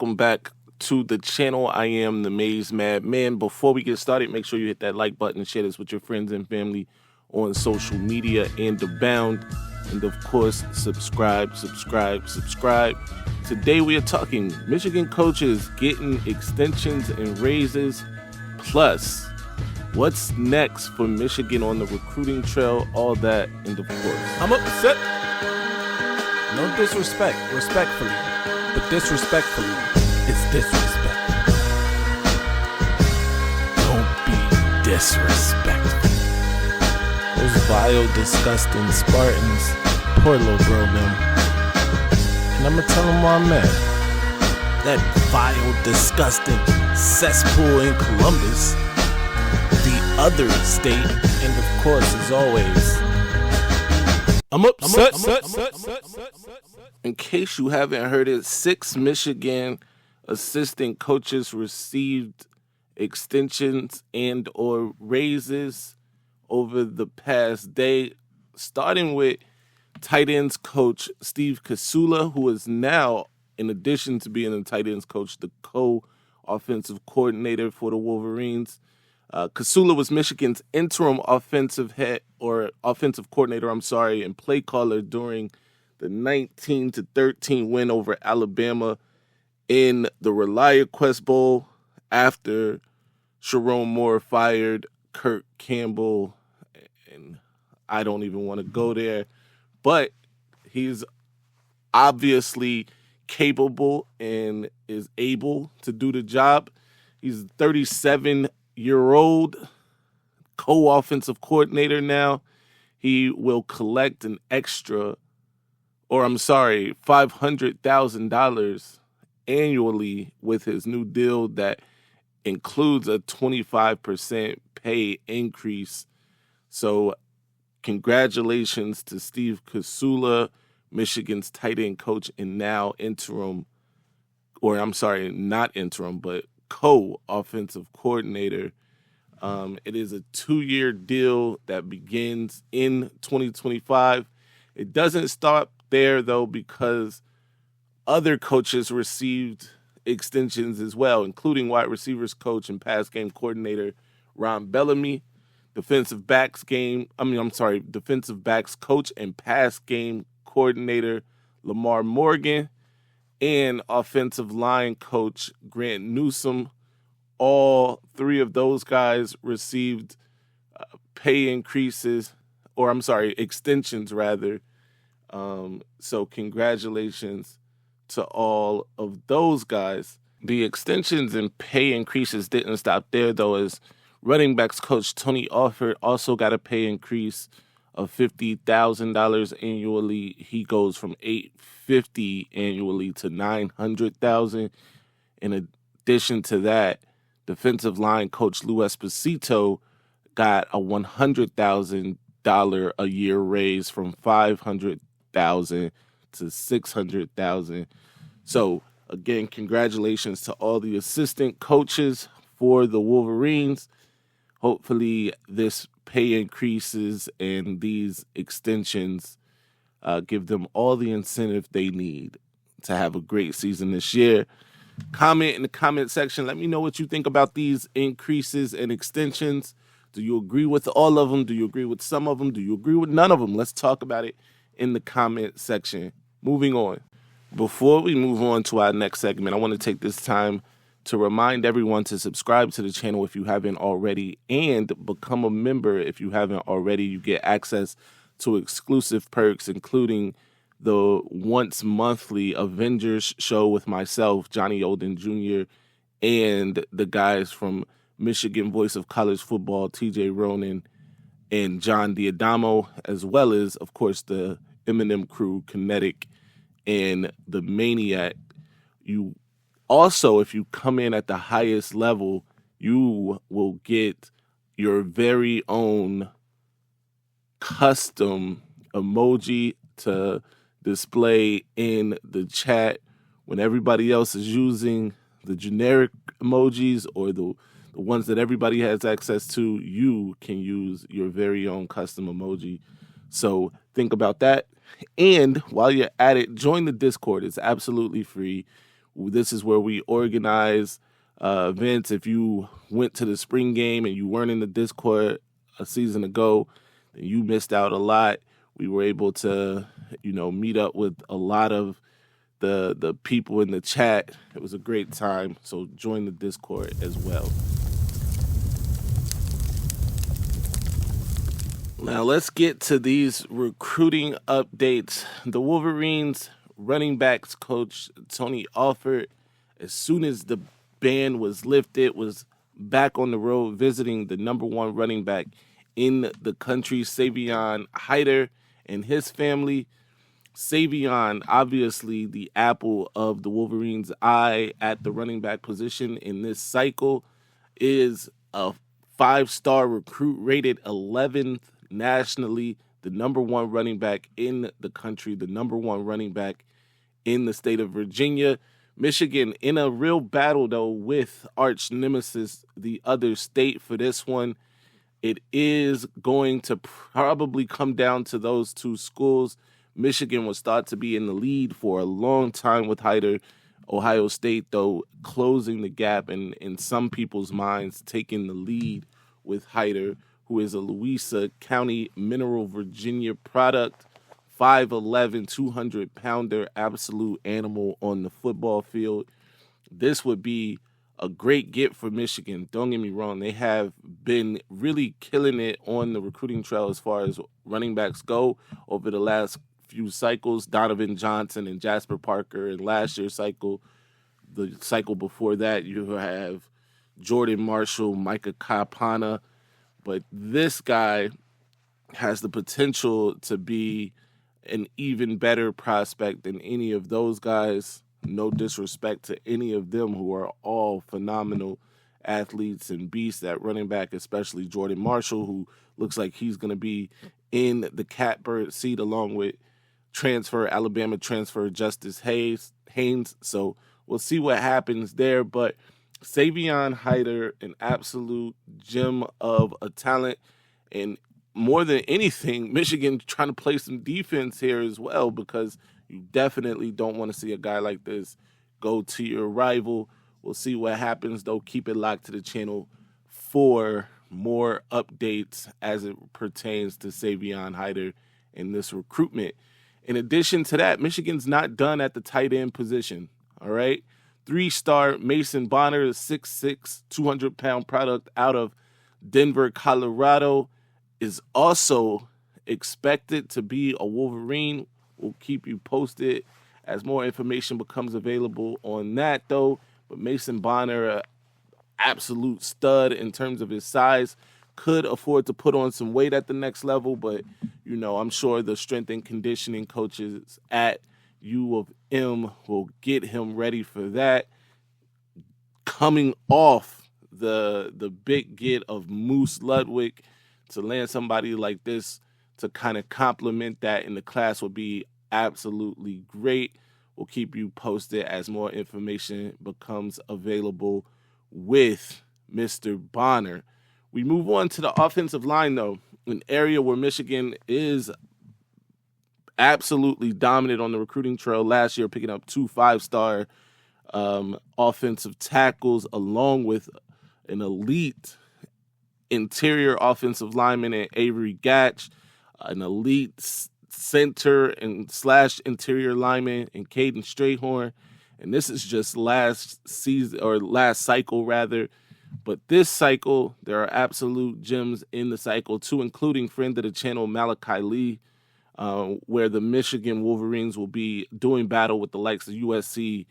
welcome back to the channel. I am the Maize Man. Before we get started, make sure you hit that like button, share this with your friends and family on social media and abound. And of course, subscribe. Today we are talking Michigan coaches getting extensions and raises, plus what's next for Michigan on the recruiting trail, all that, and of course, I'm upset. No disrespect, respectfully, but disrespectfully, it's disrespect. Don't be disrespectful. Those vile, disgusting Spartans, poor little bro them. And I'ma tell them where I'm at. That vile, disgusting cesspool in Columbus, the other state, and of course, as always, I'm upset. In case you haven't heard it, 6 Michigan assistant coaches received extensions and or raises over the past day, starting with tight ends coach Steve Casula, who is now, in addition to being the tight ends coach, the co-offensive coordinator for the Wolverines. Casula was Michigan's interim offensive coordinator, and play caller during the 19-13 win over Alabama in the ReliaQuest Bowl after Sherrone Moore fired Kirk Campbell, and I don't even want to go there, but he's obviously capable and is able to do the job. He's a 37-year-old co-offensive coordinator now. He will collect an extra, $500,000 annually with his new deal that includes a 25% pay increase. So congratulations to Steve Casula, Michigan's tight end coach and now not interim, but co-offensive coordinator. It is a 2-year deal that begins in 2025. It doesn't stop there, though, because other coaches received extensions as well, including wide receivers coach and pass game coordinator Ron Bellamy, defensive backs coach and pass game coordinator LaMar Morgan, and offensive line coach Grant Newsome. All 3 of those guys received extensions rather. So congratulations to all of those guys. The extensions and pay increases didn't stop there, though, as running backs coach Tony Alford also got a pay increase of $50,000 annually. He goes from $850,000 annually to $900,000. In addition to that, defensive line coach Esposito got a $100,000 a year raise from $500,000 to $600,000. So again, congratulations to all the assistant coaches for the Wolverines. Hopefully this pay increases and these extensions give them all the incentive they need to have a great season this year. Comment in the comment section. Let me know what you think about these increases and extensions. Do you agree with all of them? Do you agree with some of them? Do you agree with none of them? Let's talk about it in the comment section. Moving on. Before we move on to our next segment, I want to take this time to remind everyone to subscribe to the channel if you haven't already, and become a member if you haven't already. You get access to exclusive perks, including the once monthly Avengers show with myself, Johnny Olden Jr., and the guys from Michigan Voice of College Football, TJ Ronan and John Diadamo, as well as, of course, the Eminem crew, Kinetic and the Maniac. You also, if you come in at the highest level, you will get your very own custom emoji to display in the chat when everybody else is using the generic emojis or the ones that everybody has access to. You can use your very own custom emoji. So think about that. And while you're at it, join the Discord. It's absolutely free. This is where we organize events. If you went to the spring game and you weren't in the Discord a season ago, then you missed out a lot. We were able to, meet up with a lot of the people in the chat. It was a great time. So join the Discord as well. Now let's get to these recruiting updates. The Wolverines running backs coach Tony Alford, as soon as the ban was lifted, was back on the road visiting the number one running back in the country, Savion Hyder, and his family. Savion, obviously the apple of the Wolverines' eye at the running back position in this cycle, is a 5-star recruit, rated 11th nationally, the number one running back in the country, the number one running back in the state of Virginia. Michigan in a real battle, though, with arch nemesis, the other state, for this one. It is going to probably come down to those two schools. Michigan was thought to be in the lead for a long time with Hyder. Ohio State, though, closing the gap and in some people's minds taking the lead with Hyder, who is a Louisa County Mineral, Virginia product, 5'11", 200-pounder, absolute animal on the football field. This would be a great get for Michigan. Don't get me wrong. They have been really killing it on the recruiting trail as far as running backs go over the last few cycles. Donovan Johnson and Jasper Parker in last year's cycle. The cycle before that, you have Jordan Marshall, Micah Kapana. But this guy has the potential to be an even better prospect than any of those guys. No disrespect to any of them, who are all phenomenal athletes and beasts at running back, especially Jordan Marshall, who looks like he's going to be in the catbird seat along with Alabama transfer Justice Haynes. So we'll see what happens there. But Savion Hyder, an absolute gem of a talent. And more than anything, Michigan trying to play some defense here as well, because you definitely don't want to see a guy like this go to your rival. We'll see what happens, though. Keep it locked to the channel for more updates as it pertains to Savion Hyder in this recruitment. In addition to that, Michigan's not done at the tight end position, all right? 3-star Mason Bonner, 6'6", 200-pound product out of Denver, Colorado, is also expected to be a Wolverine. We'll keep you posted as more information becomes available on that, though. But Mason Bonner, an absolute stud in terms of his size, could afford to put on some weight at the next level. But, I'm sure the strength and conditioning coaches at U of M will get him ready for that. Coming off the big get of Moose Ludwig, to land somebody like this to kind of complement that in the class would be absolutely great. We'll keep you posted as more information becomes available with Mr. Bonner. We move on to the offensive line, though, an area where Michigan is absolutely dominant on the recruiting trail last year, picking up 2 5-star offensive tackles, along with an elite interior offensive lineman in Avery Gatch, an elite center and / interior lineman in Caden Strayhorn. And this is just last cycle rather. But this cycle, there are absolute gems in the cycle too, including friend of the channel Malachi Lee, where the Michigan Wolverines will be doing battle with the likes of USC,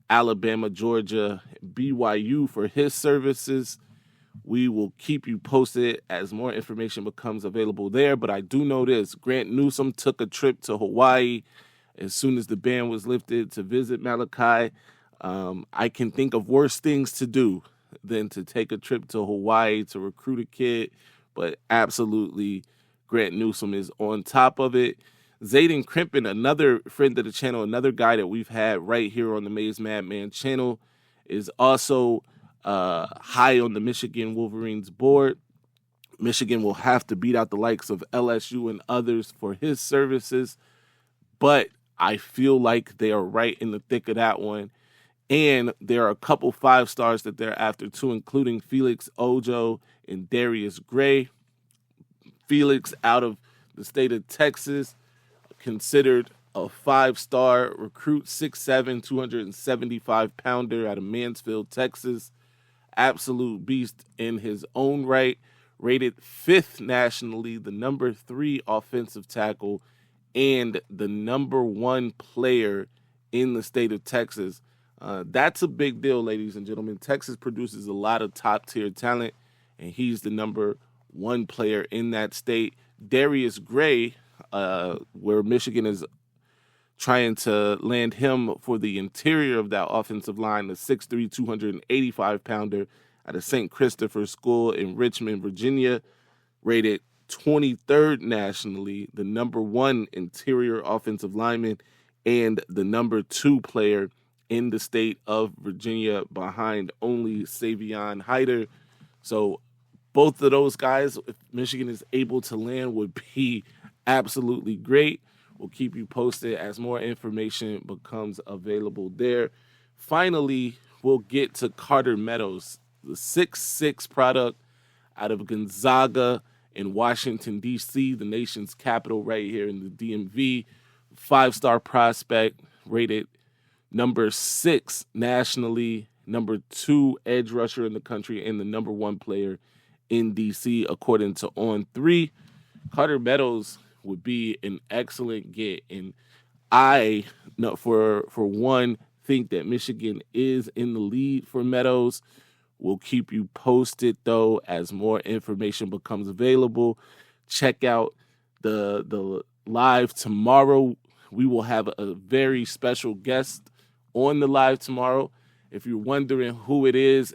Alabama, Georgia, BYU for his services. We will keep you posted as more information becomes available there. But I do know this: Grant Newsome took a trip to Hawaii as soon as the ban was lifted to visit Malachi. I can think of worse things to do than to take a trip to Hawaii to recruit a kid. But absolutely, Grant Newsome is on top of it. Zayden Crimpin, another friend of the channel, another guy that we've had right here on the Maize Madman channel, is also high on the Michigan Wolverines board. Michigan will have to beat out the likes of LSU and others for his services, but I feel like they are right in the thick of that one. And there are a couple 5-stars that they're after too, including Felix Ojo and Darius Gray. Felix out of the state of Texas, considered a 5-star recruit, 6'7", 275-pounder out of Mansfield, Texas. Absolute beast in his own right. Rated 5th nationally, the number 3 offensive tackle, and the number 1 player in the state of Texas. That's a big deal, ladies and gentlemen. Texas produces a lot of top-tier talent, and he's the number 1 player in that state. Darius Gray, where Michigan is trying to land him for the interior of that offensive line, the 6'3", 285-pounder out of St. Christopher School in Richmond, Virginia, rated 23rd nationally, the number 1 interior offensive lineman, and the number 2 player in the state of Virginia behind only Savion Hyder. So both of those guys, if Michigan is able to land, would be absolutely great. We'll keep you posted as more information becomes available there. Finally, we'll get to Carter Meadows, the 6'6" product out of Gonzaga in Washington, D.C., the nation's capital right here in the DMV. 5-star prospect, rated number 6 nationally, number 2 edge rusher in the country, and the number 1 player in D.C., according to On3. Carter Meadows would be an excellent get, and I, for one, think that Michigan is in the lead for Meadows. We'll keep you posted, though, as more information becomes available. Check out the live tomorrow. We will have a very special guest on the live tomorrow. If you're wondering who it is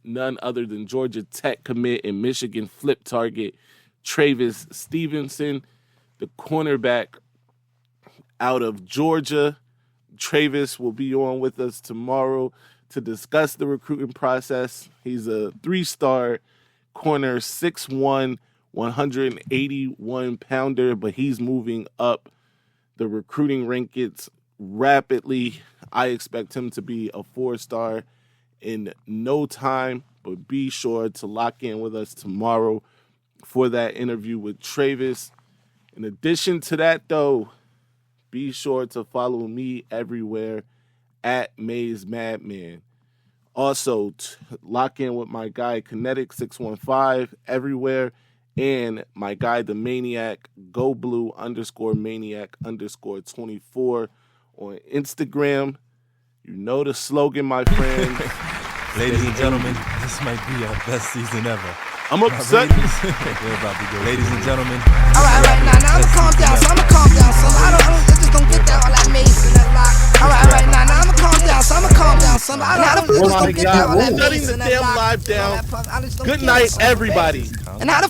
none other than Georgia Tech commit and Michigan flip target Travis Stevenson, the cornerback out of Georgia. Travis will be on with us tomorrow to discuss the recruiting process. He's a 3-star corner, 6'1", 181-pounder, but he's moving up the recruiting rankings rapidly. I expect him to be a 4-star in no time, but be sure to lock in with us tomorrow for that interview with Travis. In addition to that, though, be sure to follow me everywhere at Maize Madman. Also, lock in with my guy Kinetic 615 everywhere, and my guy the Maniac Go Blue _Maniac _24 on Instagram. You know the slogan, my friends. Ladies and gentlemen, this might be our best season ever. I'm upset. We're about to go. Ladies and gentlemen. All right, now I'ma calm down. So I just don't get that all that Maize and that lock. All right, now I'ma calm down. So I'ma calm down. So I just don't get that all that Maize and that lock. Shutting the damn live down. Good night, everybody. And how the